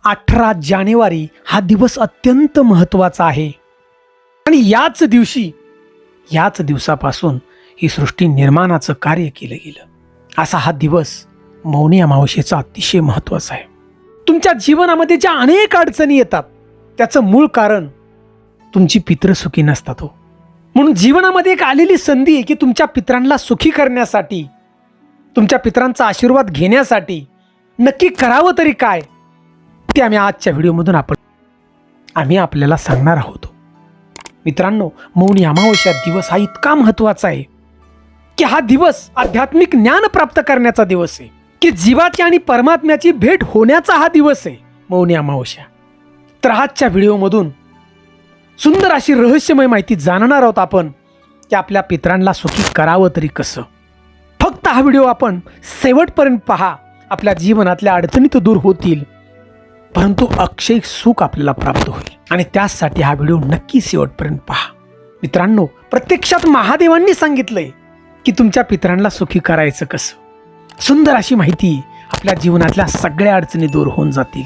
18 जानेवारी हा दिवस अत्यंत महत्त्वाचा आहे आणि याच दिवसापासून ही सृष्टी निर्माणाचं कार्य केलं गेलं। असा हा दिवस मौनी अमावस्येचा अतिशय महत्त्वाचा आहे। तुमच्या जीवनामध्ये ज्या अनेक अडचणी येतात त्याचं मूळ कारण तुमची पितृ सुखी नसतात हो। म्हणून जीवनामध्ये एक आलेली संधी आहे की तुमच्या पितरांना सुखी करण्यासाठी, तुमच्या पितरांचा आशीर्वाद घेण्यासाठी नक्की करावं तरी काय ते आम्ही आजच्या व्हिडिओमधून आम्ही आपल्याला सांगणार आहोत। मित्रांनो, मौनी अमावस्या दिवस हा इतका महत्त्वाचा आहे की हा दिवस आध्यात्मिक ज्ञान प्राप्त करण्याचा दिवस आहे, की जीवाची आणि परमात्म्याची भेट होण्याचा हा दिवस आहे मौनी अमावस्या। तर आजच्या व्हिडिओमधून सुंदर अशी रहस्यमय माहिती जाणणार आहोत आपण की आपल्या पितरांना सुखी करावं तरी कसं। फक्त हा व्हिडिओ आपण शेवटपर्यंत पहा, आपल्या जीवनातल्या अडचणी तर दूर होतील, परंतु अक्षय सुख आपल्याला प्राप्त होईल आणि त्यासाठी हा व्हिडिओ नक्की शेवटपर्यंत पहा। मित्रांनो, प्रत्यक्षात महादेवांनी सांगितलंय की तुमच्या पितरांना सुखी करायचं कसं। सुंदर अशी माहिती आपल्या जीवनातल्या सगळ्या अडचणी दूर होऊन जातील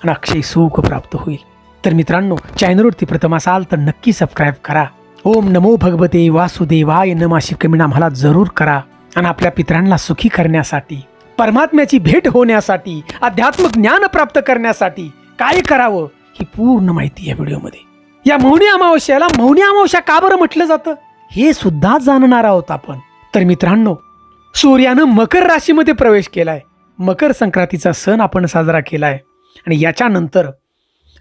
आणि अक्षय सुख प्राप्त होईल। तर मित्रांनो, चॅनलवरती प्रथम असाल तर नक्की सबस्क्राईब करा। ओम नमो भगवते वासुदेवाय नमाशी कमेंट आम्हाला जरूर करा आणि आपल्या पितरांना सुखी करण्यासाठी, परमात्म्याची भेट होण्यासाठी, अध्यात्मिक ज्ञान प्राप्त करण्यासाठी काय करावं ही पूर्ण माहिती या व्हिडिओमध्ये। या मौनी अमावस्याला मौनी अमावस्या का बरं म्हटलं जातं हे सुद्धा जाणणार आहोत आपण। तर मित्रांनो, सूर्यानं मकर राशीमध्ये प्रवेश केलाय, मकर संक्रांतीचा सण आपण साजरा केलाय आणि याच्यानंतर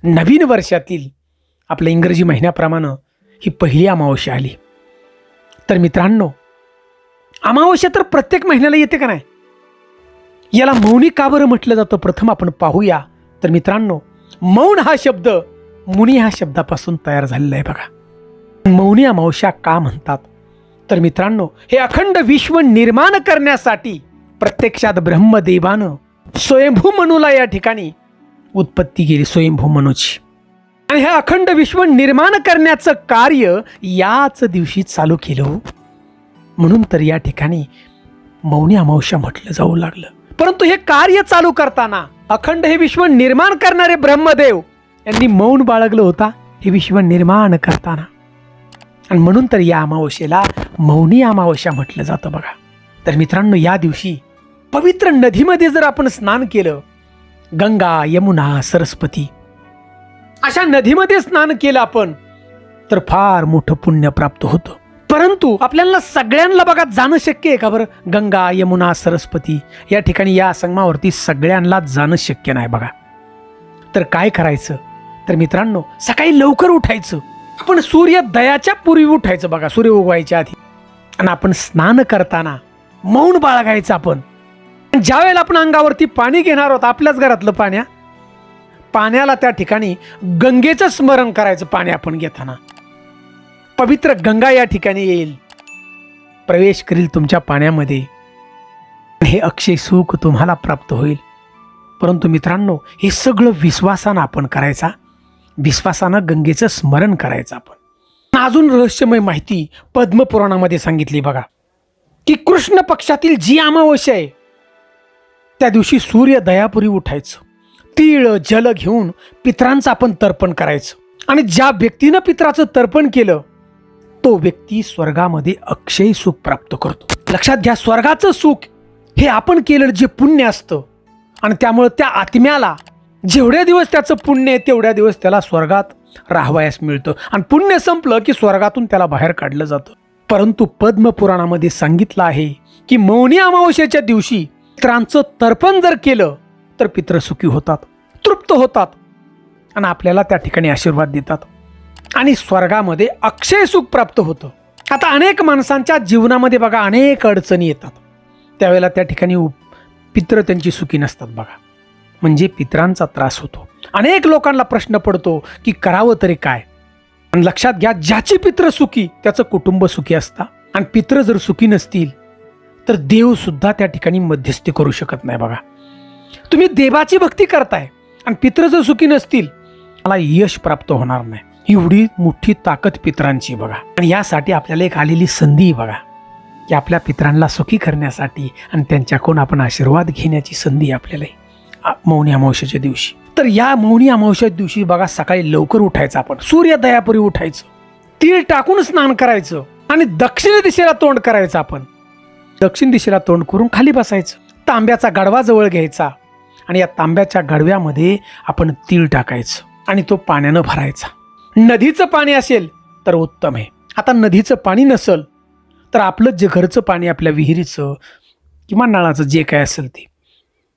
नवीन वर्षातील आपल्या इंग्रजी महिन्याप्रमाणे ही पहिली अमावस्या आली। तर मित्रांनो, अमावस्या तर प्रत्येक महिन्याला येते का नाही, याला मौनी का बरं म्हटलं जातं प्रथम आपण पाहूया। तर मित्रांनो, मौन हा शब्द मुनी ह्या शब्दापासून तयार झालेला आहे बघा। मौनी अमावस्या का म्हणतात तर मित्रांनो, हे अखंड विश्व निर्माण करण्यासाठी प्रत्यक्षात ब्रह्मदेवानं स्वयंभू मनूला या ठिकाणी उत्पत्ती केली, स्वयंभू मनूची, आणि हे अखंड विश्व निर्माण करण्याचं कार्य याच दिवशी चालू केलं। म्हणून तर या ठिकाणी मौनी अमावस्या म्हटलं जाऊ लागलं। परंतु हे कार्य चालू करताना अखंड हे विश्व निर्माण करणारे ब्रह्मदेव यांनी मौन बाळगलं होता हे विश्व निर्माण करताना, आणि म्हणून तर या अमावस्येला मौनी अमावस्या म्हटलं जातं बघा। तर मित्रांनो, या दिवशी पवित्र नदीमध्ये जर आपण स्नान केलं, गंगा, यमुना, सरस्वती अशा नदीमध्ये स्नान केलं आपण तर फार मोठं पुण्य प्राप्त होतं। परंतु आपल्याला सगळ्यांना बघा जाणं शक्य आहे का बरं? गंगा, यमुना, सरस्वती या ठिकाणी या संगमावरती सगळ्यांना जाणं शक्य नाही बघा। तर काय करायचं तर मित्रांनो, सकाळी लवकर उठायचं, आपण सूर्योदयाच्या पूर्वी उठायचं बघा, सूर्य उगवायच्या आधी, आणि आपण स्नान करताना मौन बाळगायचं आपण। ज्या वेळेला आपण अंगावरती पाणी घेणार आहोत आपल्याच घरातलं पाण्याला त्या ठिकाणी गंगेचं स्मरण करायचं। पाणी आपण घेताना पवित्र गंगा या ठिकाणी येईल, प्रवेश करील तुमच्या पाण्यामध्ये, हे अक्षय सुख तुम्हाला प्राप्त होईल। परंतु मित्रांनो, हे सगळं विश्वासानं आपण करायचा, विश्वासानं गंगेचं स्मरण करायचं आपण। अजून रहस्यमय माहिती पद्मपुराणामध्ये सांगितली बघा की कृष्ण पक्षातील जी अमावस्या आहे त्या दिवशी सूर्योदयापूर्वी उठायचं, तीळ जल घेऊन पितरांचं आपण तर्पण करायचं, आणि ज्या व्यक्तीनं पितराचं तर्पण केलं तो व्यक्ती स्वर्गामध्ये अक्षय सुख प्राप्त करतो। लक्षात घ्या, स्वर्गाचं सुख हे आपण केलेलं जे पुण्य असतं, आणि त्यामुळे त्या आत्म्याला जेवढ्या दिवस त्याचं पुण्य आहे तेवढ्या दिवस त्याला स्वर्गात राहावयास मिळतं, आणि पुण्य संपलं की स्वर्गातून त्याला बाहेर काढलं जातं। परंतु पद्मपुराणामध्ये सांगितलं आहे की मौनी अमावस्येच्या दिवशी पितरांचं तर्पण जर केलं तर पितृ सुखी होतात, तृप्त होतात, आणि आपल्याला त्या ठिकाणी आशीर्वाद देतात, आणि स्वर्गामध्ये अक्षय सुख प्राप्त होतं। आता अनेक माणसांच्या जीवनामध्ये बघा अनेक अडचणी येतात, त्यावेळेला त्या ठिकाणी पितृ त्यांची सुखी नसतात बघा, म्हणजे पितरांचा त्रास होतो। अनेक लोकांना प्रश्न पडतो की करावं तरी काय। आणि लक्षात घ्या, ज्याची पितृ सुखी त्याचं कुटुंब सुखी असतं, आणि पितृ जर सुखी नसतील तर देव सुद्धा त्या ठिकाणी मध्यस्थी करू शकत नाही बघा। तुम्ही देवाची भक्ती करताय आणि पितृ जर सुखी नसतील मला यश प्राप्त होणार नाही। एवढी मोठी ताकद पितरांची बघा, आणि यासाठी आपल्याला एक आलेली संधी बघा की आपल्या पितरांना सुखी करण्यासाठी आणि त्यांच्याकडून आपण आशीर्वाद घेण्याची संधी आपल्याला मौनी अमावस्येच्या दिवशी। तर या मौनी अमावस्या दिवशी बघा सकाळी लवकर उठायचं, आपण सूर्योदयापूर्वी उठायचं, तीळ टाकून स्नान करायचं आणि दक्षिण दिशेला तोंड करायचं. आपण दक्षिण दिशेला तोंड करून खाली बसायचं. तांब्याचा गाडवा जवळ घ्यायचा आणि या तांब्याच्या गाडव्यामध्ये आपण तीळ टाकायचं आणि तो पाण्यानं भरायचा. नदीचं पाणी असेल तर उत्तम आहे. आता नदीचं पाणी नसेल तर आपलं जे घरचं पाणी, आपल्या विहिरीचं किंवा नळाचं जे काय असेल ते,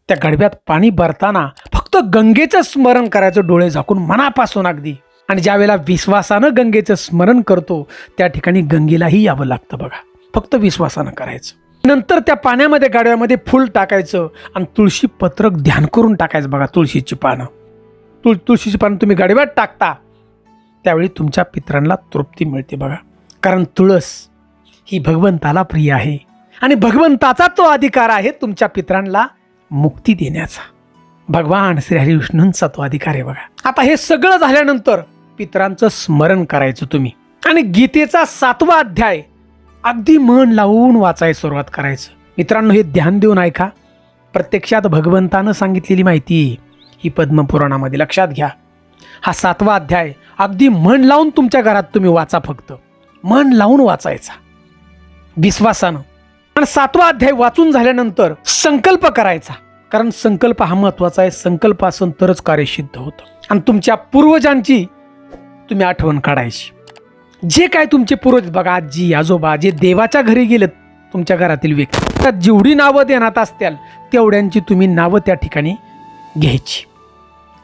त्या गाडव्यात पाणी भरताना फक्त गंगेचं स्मरण करायचं, डोळे झाकून मनापासून अगदी. आणि ज्या वेळेला विश्वासानं गंगेचं स्मरण करतो त्या ठिकाणी गंगेलाही यावं लागतं बघा. फक्त विश्वासानं करायचं. नंतर त्या पाण्यामध्ये, गाडव्यामध्ये फुल टाकायचं आणि तुळशी पत्रक ध्यान करून टाकायचं बघा. तुळशीची पानं, तुळशीची पानं तुम्ही गाडव्यात टाकता त्यावेळी तुमच्या पितरांना तृप्ती मिळते बघा. कारण तुळस ही भगवंताला प्रिय आहे आणि भगवंताचा तो अधिकार आहे तुमच्या पितरांना मुक्ती देण्याचा. भगवान श्री हरिविष्णूंचा तो अधिकार आहे बघा. आता हे सगळं झाल्यानंतर पितरांचं स्मरण करायचं तुम्ही आणि गीतेचा 7वा अध्याय अगदी मन लावून वाचायला सुरुवात करायचं. मित्रांनो, हे ध्यान देऊन ऐका. प्रत्यक्षात भगवंतानं सांगितलेली माहिती ही पद्मपुराणामध्ये, लक्षात घ्या. हा 7वा अध्याय अगदी मन लावून तुमच्या घरात तुम्ही वाचा. फक्त मन लावून वाचायचा विश्वासानं. आणि 7वा अध्याय वाचून झाल्यानंतर संकल्प करायचा. कारण संकल्प हा महत्वाचा आहे. संकल्प असून तरच कार्य सिद्ध होतं. आणि तुमच्या पूर्वजांची तुम्ही आठवण काढायची. जे काय तुमचे पूर्वज बघा, आजी आजोबा जे देवाच्या घरी गेलेत, तुमच्या घरातील व्यक्ती, त्यात जेवढी नावं देण्यात असतील तेवढ्यांची तुम्ही नावं त्या ठिकाणी घ्यायची.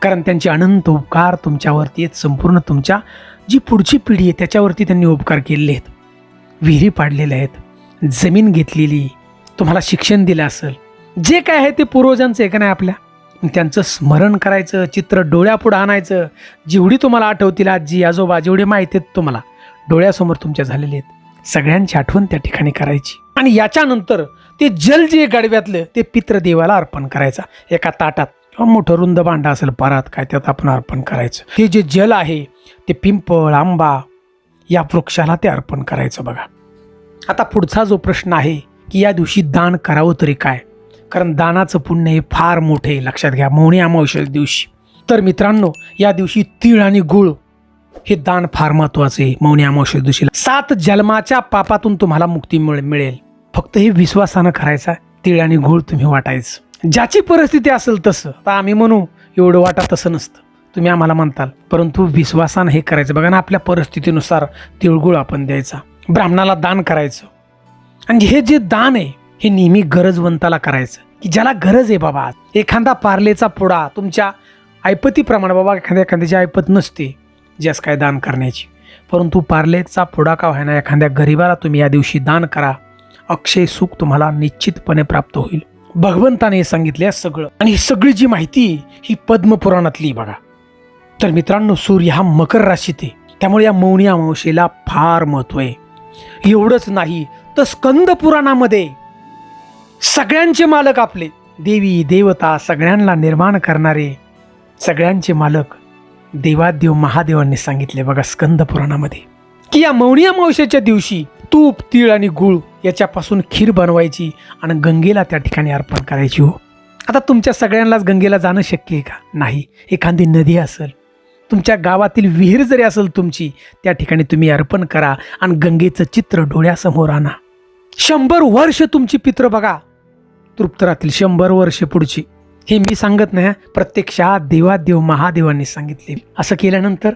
कारण त्यांचे अनंत उपकार तुमच्यावरती आहेत. संपूर्ण तुमच्या जी पुढची पिढी आहे त्याच्यावरती त्यांनी उपकार केलेले आहेत. विहिरी पाडलेल्या आहेत, जमीन घेतलेली, तुम्हाला शिक्षण दिलं असेल, जे काय आहे ते पूर्वजांचं आहे का नाही आपल्या. त्यांचं स्मरण करायचं, चित्र डोळ्यापुढं आणायचं. जेवढी तुम्हाला आठवतील आजी आजोबा, जेवढे माहिती आहेत तुम्हाला, डोळ्यासमोर तुमच्या झालेले आहेत, सगळ्यांची आठवण त्या ठिकाणी करायची. आणि याच्यानंतर ते जल जे गाडव्यातलं ते पितृदेवाला अर्पण करायचं. एका ताटात किंवा मोठं रुंद भांडा असेल परात काय, त्यात आपण अर्पण करायचं. ते जे जल आहे ते पिंपळ आंबा या वृक्षाला ते अर्पण करायचं बघा. आता पुढचा जो प्रश्न आहे की या दिवशी दान करावं तरी काय. कारण दानाचं पुण्य हे फार मोठे, लक्षात घ्या. मौनी अमावस्या दिवशी तर मित्रांनो, या दिवशी तीळ आणि गुळ हे दान फार महत्वाचे आहे. मौनी अमावस्या दिवशी 7 जन्माच्या पापातून तुम्हाला मुक्ती मिळेल. फक्त हे विश्वासानं करायचा. तीळ आणि गुळ तुम्ही वाटायचं. ज्याची परिस्थिती असेल तसं. आता आम्ही म्हणू एवढं वाटा, तसं नसतं. तुम्ही आम्हाला म्हणताल, परंतु विश्वासानं हे करायचं बघा ना. आपल्या परिस्थितीनुसार तिळगुळ आपण द्यायचा, ब्राह्मणाला दान करायचं. आणि हे जे दान आहे हे नेहमी गरजवंताला करायचं, की ज्याला गरज आहे बाबा. एखादा पार्लेचा पुडा तुमच्या ऐपतीप्रमाणे, बाबा एखाद्याची ऐपत नसते ज्यास काय दान करण्याची, परंतु पार्लेचा पुडा का व्हायना एखाद्या गरीबाला तुम्ही या दिवशी दान करा. अक्षय सुख तुम्हाला निश्चितपणे प्राप्त होईल. भगवंताने हे सांगितले सगळं. आणि ही सगळी जी माहिती ही पद्मपुराणातली बघा. तर मित्रांनो, सूर्य हा मकर राशीत आहे, त्यामुळे या मौनी अमावस्येला फार महत्व आहे. एवढंच नाही तर स्कंद पुराणामध्ये सगळ्यांचे मालक आपले देवी देवता, सगळ्यांना निर्माण करणारे सगळ्यांचे मालक देवादेव महादेवांनी सांगितले बघा स्कंद पुराणामध्ये, की या मौनी अमावस्येच्या दिवशी तूप तीळ आणि गुळ याच्यापासून खीर बनवायची आणि गंगेला त्या ठिकाणी अर्पण करायची. हो, आता तुमच्या सगळ्यांनाच गंगेला जाणं शक्य आहे का? नाही. एखादी नदी असेल, तुमच्या गावातील विहीर जरी असेल तुमची, त्या ठिकाणी तुम्ही अर्पण करा आणि गंगेचं चित्र डोळ्यासमोर आणा. 100 वर्ष तुमची पित्र बघा तृप्त राहतील. 100 वर्ष पुढची. हे मी सांगत नाही, प्रत्यक्षात देवादेव महादेवांनी सांगितले. असं केल्यानंतर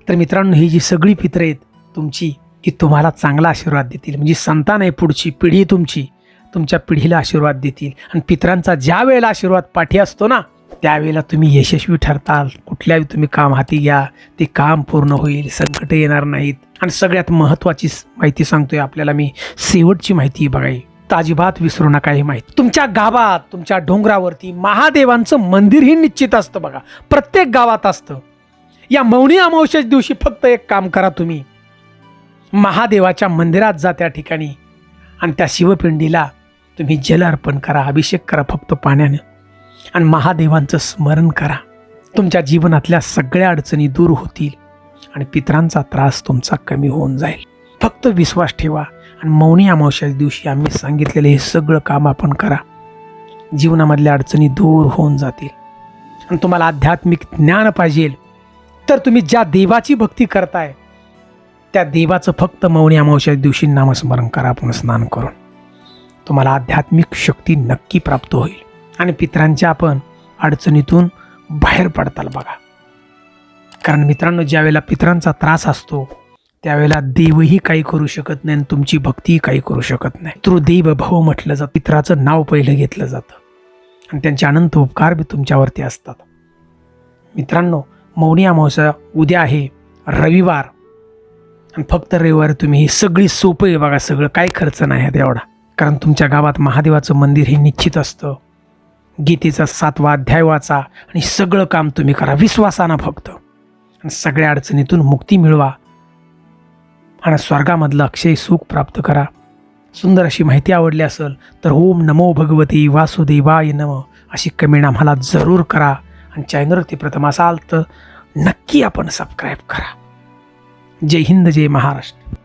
तर मित्रांनो, ही जी सगळी पित्र आहेत तुमची, की तुम्हाला चांगला आशीर्वाद देतील. म्हणजे संतान आहे पुढची पिढी तुमची, तुमच्या पिढीला आशीर्वाद देतील. आणि पितरांचा ज्या वेळेला आशीर्वाद पाठी असतो ना, त्यावेळेला तुम्ही यशस्वी ठरताल. कुठल्याही तुम्ही काम हाती घ्या, ते काम पूर्ण होईल, संकट येणार नाहीत. आणि सगळ्यात महत्त्वाची माहिती सांगतोय आपल्याला मी, शेवटची माहिती बघाई, अजिबात विसरू नका ही माहिती. तुमच्या गावात, तुमच्या डोंगरावरती महादेवांचं मंदिर ही निश्चित असतं बघा. प्रत्येक गावात असतं. या मौनी अमावस्येच्या दिवशी फक्त एक काम करा, तुम्ही महादेवाच्या मंदिरात जा त्या ठिकाणी आणि त्या शिवपिंडीला तुम्ही जल अर्पण करा, अभिषेक करा फक्त पाण्यानं आणि महादेवांचं स्मरण करा. तुमच्या जीवनातल्या सगळ्या अडचणी दूर होतील आणि पितरांचा त्रास तुमचा कमी होऊन जाईल. फक्त विश्वास ठेवा आणि मौनी अमावस्येच्या दिवशी आम्ही सांगितलेले हे सगळं काम आपण करा. जीवनामधल्या अडचणी दूर होऊन जातील. आणि तुम्हाला आध्यात्मिक ज्ञान पाहिजे तर तुम्ही ज्या देवाची भक्ती करताय त्या देवाचं फक्त मौनी अमावस्या दिवशी नामस्मरण करा पुण्यस्नान करून. तुम्हाला आध्यात्मिक शक्ती नक्की प्राप्त होईल आणि पितरांच्या आपण अडचणीतून बाहेर पडताल बघा. कारण मित्रांनो, ज्यावेळेला पितरांचा त्रास असतो त्यावेळेला देवही काही करू शकत नाही आणि तुमची भक्तीही काही करू शकत नाही. पितृदेव भव म्हटलं जातं. पितराचं नाव पहिलं घेतलं जातं आणि त्यांचे अनंत उपकार बी तुमच्यावरती असतात. मित्रांनो, मौनी अमावस्या उद्या आहे, रविवार, आणि फक्त रविवारी तुम्ही ही सगळी सोपं आहे बघा. सगळं काही खर्च नाही आहे एवढा. कारण तुमच्या गावात महादेवाचं मंदिर हे निश्चित असतं. गीतेचा 7वा अध्याय वाचा आणि सगळं काम तुम्ही करा विश्वासानं फक्त, आणि सगळ्या अडचणीतून मुक्ती मिळवा आणि स्वर्गामधलं अक्षय सुख प्राप्त करा. सुंदर अशी माहिती आवडली असेल तर ओम नमो भगवती वासुदेवाय नमः अशी कमेंट आम्हाला जरूर करा. आणि चॅनलवरती प्रथम असाल तर नक्की आपण सबस्क्राईब करा. जय हिंद, जय महाराष्ट्र.